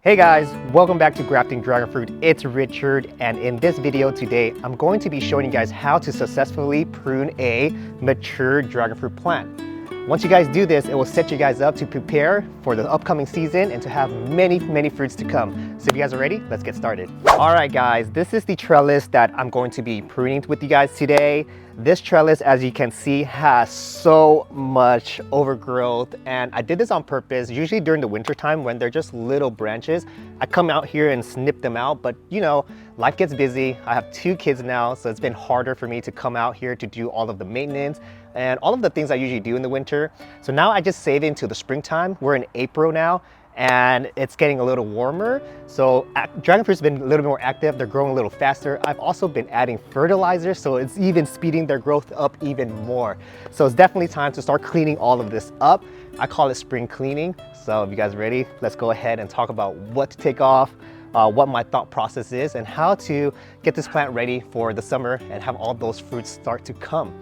Hey guys, welcome back to Grafting Dragon Fruit. It's Richard, and in this video today, I'm going to be showing you guys how to successfully prune a mature dragon fruit plant. Once you guys do this, it will set you guys up to prepare for the upcoming season and to have many fruits to come. So if you guys are ready, let's get started. All right guys, this is the trellis that I'm going to be pruning with you guys today. This trellis, as you can see, has so much overgrowth, and I did this on purpose. Usually during the winter time when they're just little branches, I come out here and snip them out, but you know, life gets busy. I have 2 kids now, so it's been harder for me to come out here to do all of the maintenance and all of the things I usually do in the winter. So now I just save it until the springtime. We're in April now, and it's getting a little warmer. So dragon fruit's been a little bit more active. They're growing a little faster. I've also been adding fertilizer, so it's even speeding their growth up even more. So it's definitely time to start cleaning all of this up. I call it spring cleaning. So if you guys are ready, let's go ahead and talk about what to take off, what my thought process is, and how to get this plant ready for the summer and have all those fruits start to come.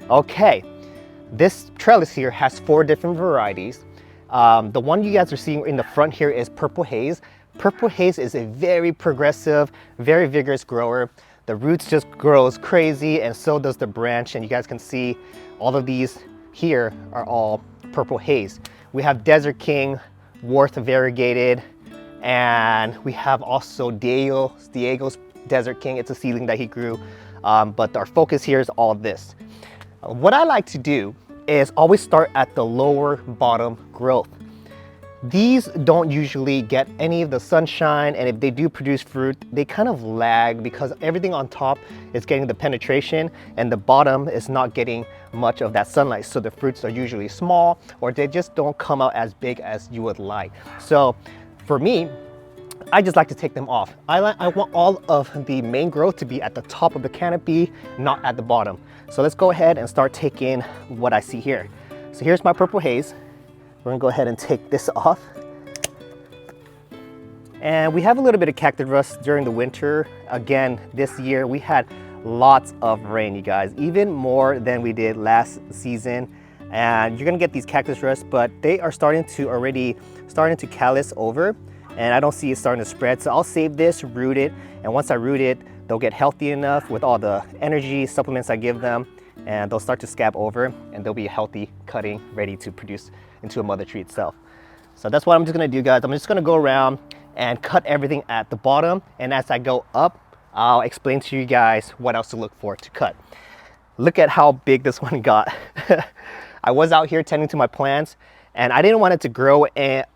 Okay, this trellis here has 4 different varieties. The one you guys are seeing in the front here is Purple Haze. Purple Haze is a very progressive, very vigorous grower. The roots just grows crazy, and so does the branch. And you guys can see all of these here are all Purple Haze. We have Desert King, Worth Variegated, and we have also Diego's Desert King. It's a seedling that he grew, but our focus here is all this. What I like to do is always start at the lower bottom growth. These don't usually get any of the sunshine, and if they do produce fruit, they kind of lag because everything on top is getting the penetration and the bottom is not getting much of that sunlight. So the fruits are usually small, or they just don't come out as big as you would like. So for me, I just like to take them off. I want all of the main growth to be at the top of the canopy, not at the bottom. So let's go ahead and start taking what I see here. So here's my Purple Haze. We're gonna go ahead and take this off. And we have a little bit of cactus rust during the winter. Again, this year we had lots of rain, you guys, even more than we did last season. And you're gonna get these cactus rust, but they are starting to callus over, and I don't see it starting to spread. So I'll save this, root it, and once I root it, they'll get healthy enough with all the energy supplements I give them, and they'll start to scab over, and they'll be a healthy cutting ready to produce into a mother tree itself. So that's what I'm just gonna do, guys. I'm just gonna go around and cut everything at the bottom, and as I go up, I'll explain to you guys what else to look for to cut. Look at how big this one got. I was out here tending to my plants, and I didn't want it to grow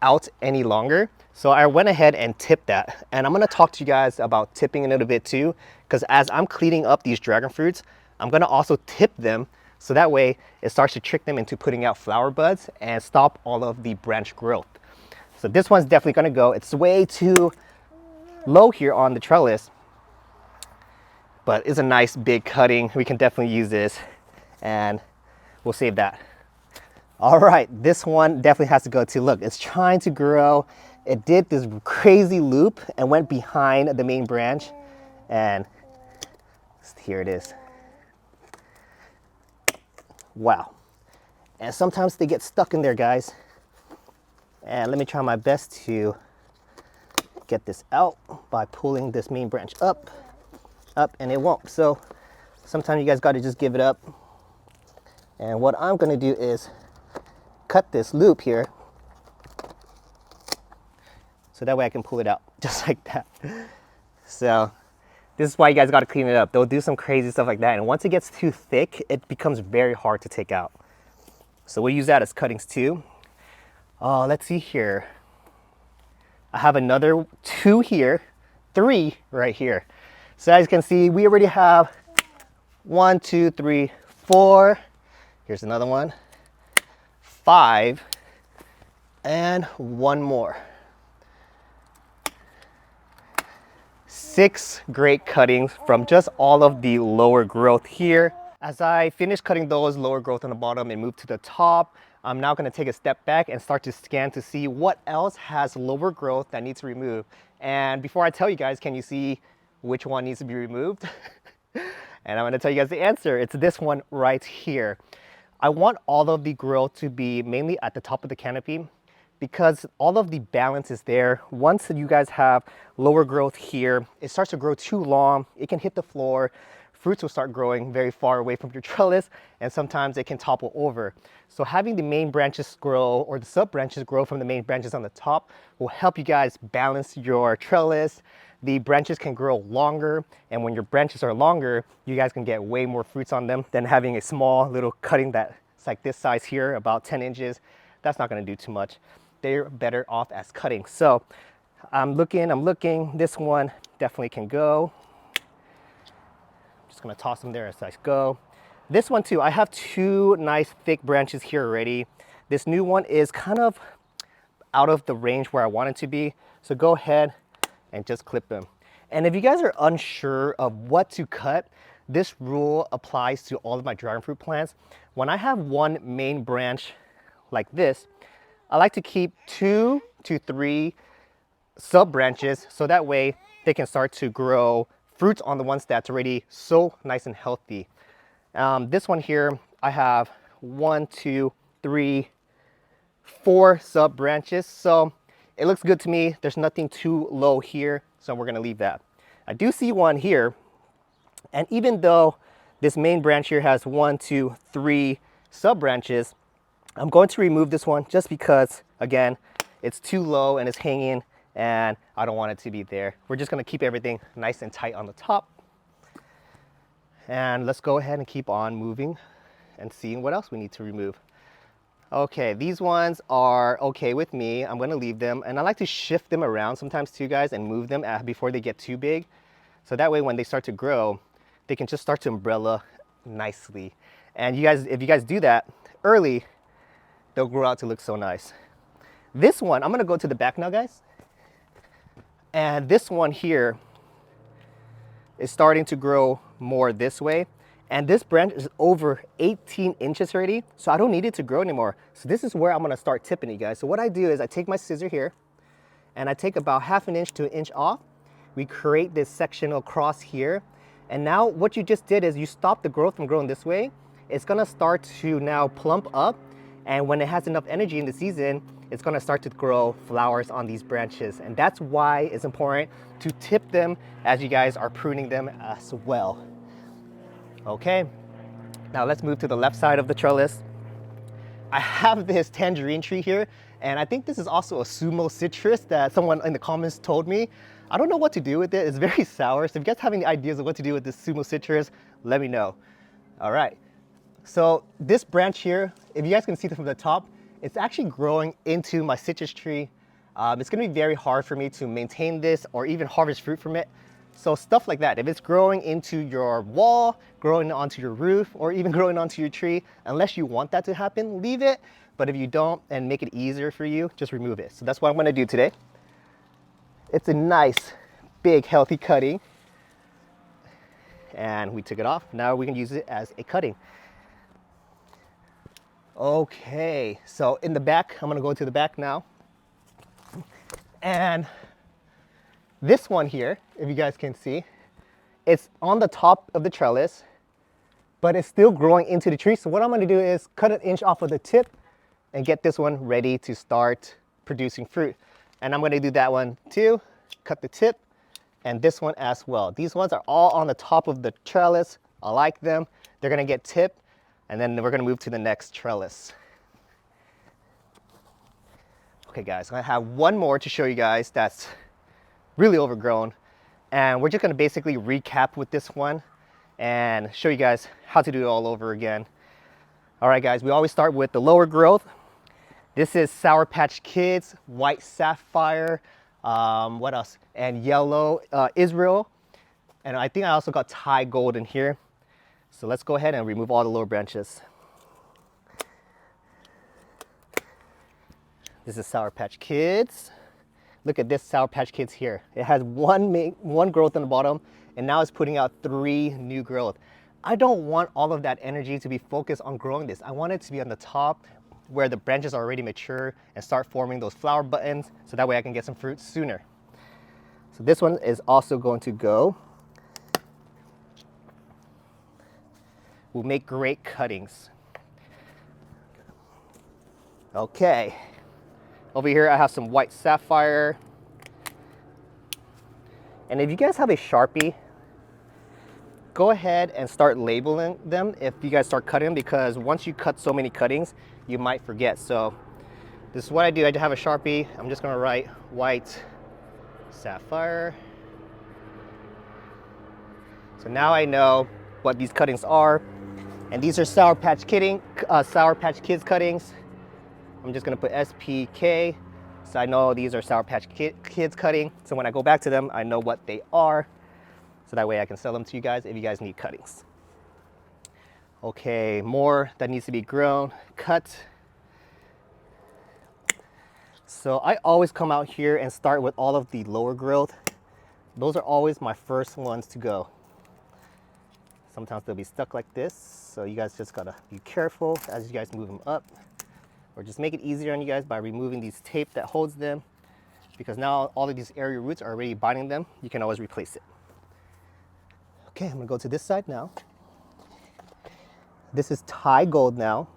out any longer. So I went ahead and tipped that. And I'm gonna talk to you guys about tipping a little bit too, because as I'm cleaning up these dragon fruits, I'm gonna also tip them, so that way it starts to trick them into putting out flower buds and stop all of the branch growth. So this one's definitely gonna go. It's way too low here on the trellis, but it's a nice big cutting. We can definitely use this, and we'll save that. All right, this one definitely has to go too. Look, it's trying to grow. It did this crazy loop and went behind the main branch, and here it is. Wow. And sometimes they get stuck in there, guys. And let me try my best to get this out by pulling this main branch up, and it won't. So sometimes you guys got to just give it up. And what I'm going to do is cut this loop here, so that way I can pull it out just like that. So this is why you guys got to clean it up. They'll do some crazy stuff like that, and once it gets too thick, it becomes very hard to take out. So we'll use that as cuttings too. Let's see here. I have another 2 here, 3 right here. So as you can see, we already have 1, 2, 3, 4. Here's another one, 5, and 1 more. 6 great cuttings from just all of the lower growth here. As I finish cutting those lower growth on the bottom and move to the top, I'm now going to take a step back and start to scan to see what else has lower growth that needs to remove. And before I tell you guys, can you see which one needs to be removed? And I'm going to tell you guys the answer. It's this one right here. I want all of the growth to be mainly at the top of the canopy. because all of the balance is there. Once you guys have lower growth here, it starts to grow too long, it can hit the floor, fruits will start growing very far away from your trellis, and sometimes it can topple over. So having the main branches grow, or the sub branches grow from the main branches on the top, will help you guys balance your trellis. The branches can grow longer, and when your branches are longer, you guys can get way more fruits on them than having a small little cutting that's like this size here, about 10 inches. That's not gonna do too much. They're better off as cutting. So I'm looking, this one definitely can go. Just gonna toss them there as I go. This one too, I have two nice thick branches here already. This new one is kind of out of the range where I want it to be. So go ahead and just clip them. And if you guys are unsure of what to cut, this rule applies to all of my dragon fruit plants. When I have one main branch like this, I like to keep 2 to 3 sub branches, so that way they can start to grow fruits on the ones that's already so nice and healthy. This one here, I have 1, 2, 3, 4 sub branches, so it looks good to me. There's nothing too low here, so we're gonna leave that. I do see one here, and even though this main branch here has 1, 2, 3 sub branches, I'm going to remove this one just because, again, it's too low and it's hanging and I don't want it to be there. We're just gonna keep everything nice and tight on the top. And let's go ahead and keep on moving and seeing what else we need to remove. Okay, these ones are okay with me. I'm gonna leave them, and I like to shift them around sometimes too, guys, and move them before they get too big. So that way when they start to grow, they can just start to umbrella nicely. And you guys, if you guys do that early, they'll grow out to look so nice. This one, I'm gonna go to the back now, guys. And this one here is starting to grow more this way. And this branch is over 18 inches already, so I don't need it to grow anymore. So this is where I'm gonna start tipping you guys. So what I do is I take my scissor here, and I take about 1/2 inch to 1 inch off. We create this sectional cross here. And now what you just did is you stop the growth from growing this way. It's gonna start to now plump up, and when it has enough energy in the season, it's gonna start to grow flowers on these branches. And that's why it's important to tip them as you guys are pruning them as well. Okay, now let's move to the left side of the trellis. I have this tangerine tree here, and I think this is also a sumo citrus that someone in the comments told me. I don't know what to do with it. It's very sour. So if you guys have any ideas of what to do with this sumo citrus, let me know. All right, so this branch here, if you guys can see this from the top, it's actually growing into my citrus tree. It's gonna be very hard for me to maintain this or even harvest fruit from it. So stuff like that, if it's growing into your wall, growing onto your roof, or even growing onto your tree, unless you want that to happen, leave it. But if you don't, and make it easier for you, just remove it. So that's what I'm gonna do today. It's a nice, big, healthy cutting. And we took it off. Now we can use it as a cutting. Okay, so in the back, I'm gonna go to the back now. And this one here, if you guys can see, it's on the top of the trellis, but it's still growing into the tree. So what I'm gonna do is cut 1 inch off of the tip and get this one ready to start producing fruit. And I'm gonna do that one too, cut the tip, and this one as well. These ones are all on the top of the trellis. I like them. They're gonna get tipped, and then we're gonna move to the next trellis. Okay guys, I have one more to show you guys that's really overgrown, and we're just gonna basically recap with this one and show you guys how to do it all over again. All right guys, we always start with the lower growth. This is Sour Patch Kids, White Sapphire, what else? And Yellow Israel. And I think I also got Thai Gold in here. So let's go ahead and remove all the lower branches. This is Sour Patch Kids. Look at this Sour Patch Kids here. It has one growth on the bottom, and now it's putting out 3 new growth. I don't want all of that energy to be focused on growing this. I want it to be on the top where the branches are already mature and start forming those flower buttons, so that way I can get some fruit sooner. So this one is also going to go. Will make great cuttings. Okay. Over here, I have some white sapphire. And if you guys have a Sharpie, go ahead and start labeling them if you guys start cutting them, because once you cut so many cuttings, you might forget. So this is what I do. I have a Sharpie. I'm just gonna write white sapphire. So now I know what these cuttings are. And these are Sour Patch Kids cuttings. I'm just gonna put SPK. So I know these are Sour Patch Kids cutting. So when I go back to them, I know what they are. So that way I can sell them to you guys if you guys need cuttings. Okay, more that needs to be grown, cut. So I always come out here and start with all of the lower growth. Those are always my first ones to go. Sometimes they'll be stuck like this. So you guys just gotta be careful as you guys move them up. Or just make it easier on you guys by removing these tape that holds them. Because now all of these area roots are already binding them. You can always replace it. Okay, I'm gonna go to this side now. This is Thai gold now.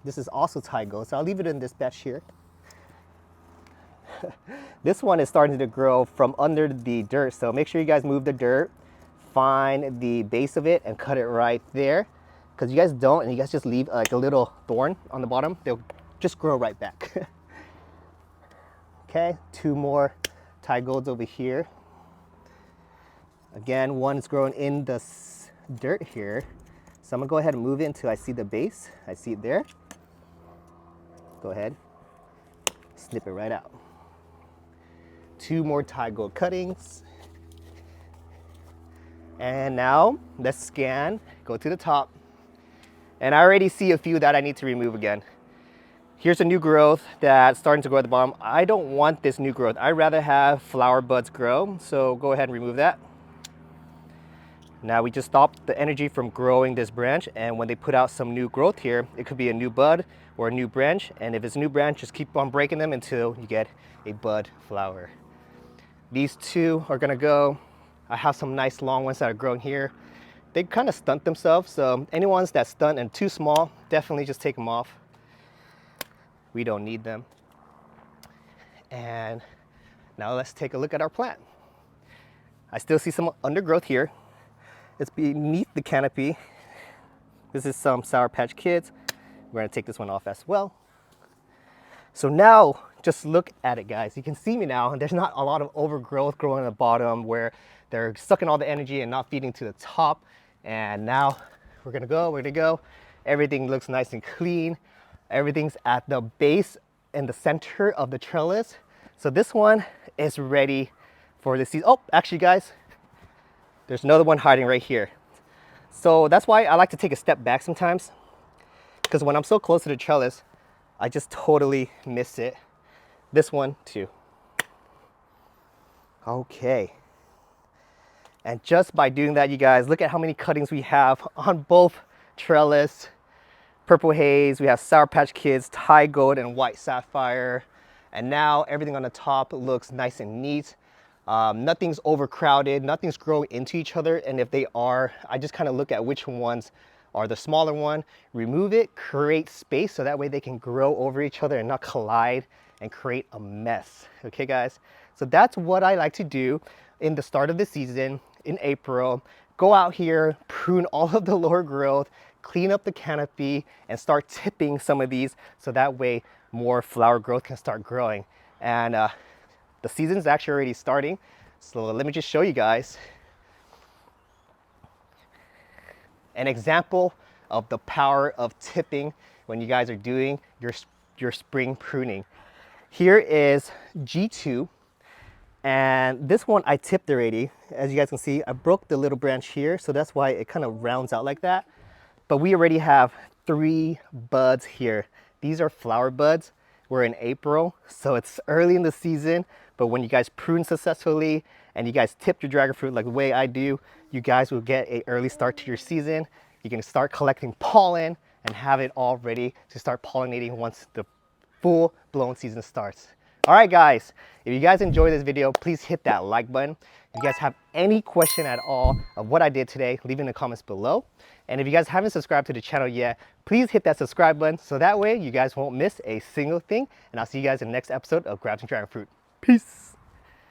This is also Thai gold, so I'll leave it in this batch here. This one is starting to grow from under the dirt, so make sure you guys move the dirt, find the base of it and cut it right there. Because you guys don't, and you guys just leave like a little thorn on the bottom, they'll just grow right back. Okay, 2 more Thai golds over here. Again, one is growing in the dirt here. So I'm gonna go ahead and move it until I see the base. I see it there. Go ahead, snip it right out. 2 more Thai gold cuttings. And now let's scan, go to the top. And I already see a few that I need to remove again. Here's a new growth that's starting to grow at the bottom. I don't want this new growth. I'd rather have flower buds grow. So go ahead and remove that. Now we just stopped the energy from growing this branch, and when they put out some new growth here, it could be a new bud or a new branch, and if it's a new branch, just keep on breaking them until you get a bud flower. These 2 are gonna go. I have some nice long ones that are growing here. They kind of stunt themselves, so any ones that stunt and too small, definitely just take them off. We don't need them. And now let's take a look at our plant. I still see some undergrowth here. It's beneath the canopy. This is some Sour Patch Kids. We're gonna take this one off as well. So now, just look at it, guys. You can see me now, and there's not a lot of overgrowth growing at the bottom where they're sucking all the energy and not feeding to the top. And now we're gonna go. Everything looks nice and clean. Everything's at the base and the center of the trellis. So this one is ready for the season. Oh, actually, guys, there's another one hiding right here. So that's why I like to take a step back sometimes, because when I'm so close to the trellis, I just totally miss it. This one too. Okay. And just by doing that, you guys, look at how many cuttings we have on both trellis. Purple haze, we have Sour Patch Kids, Thai gold, and white sapphire. And now everything on the top looks nice and neat. Nothing's overcrowded, nothing's growing into each other, and if they are, I just kind of look at which ones are the smaller one, remove it, create space so that way they can grow over each other and not collide and create a mess. Okay, guys? So that's what I like to do in the start of the season in April. Go out here, prune all of the lower growth, clean up the canopy, and start tipping some of these so that way more flower growth can start growing. And the season's actually already starting, so let me just show you guys an example of the power of tipping when you guys are doing your spring pruning. Here is G2, and this one I tipped already. As you guys can see, I broke the little branch here, so that's why it kind of rounds out like that. But we already have 3 buds here. These are flower buds. We're in April, so it's early in the season, but when you guys prune successfully and you guys tip your dragon fruit like the way I do, you guys will get an early start to your season. You can start collecting pollen and have it all ready to start pollinating once the full-blown season starts. All right, guys, if you guys enjoyed this video, please hit that like button. If you guys have any question at all of what I did today, leave it in the comments below. And if you guys haven't subscribed to the channel yet, please hit that subscribe button so that way you guys won't miss a single thing. And I'll see you guys in the next episode of Grafting Dragon Fruit. Peace.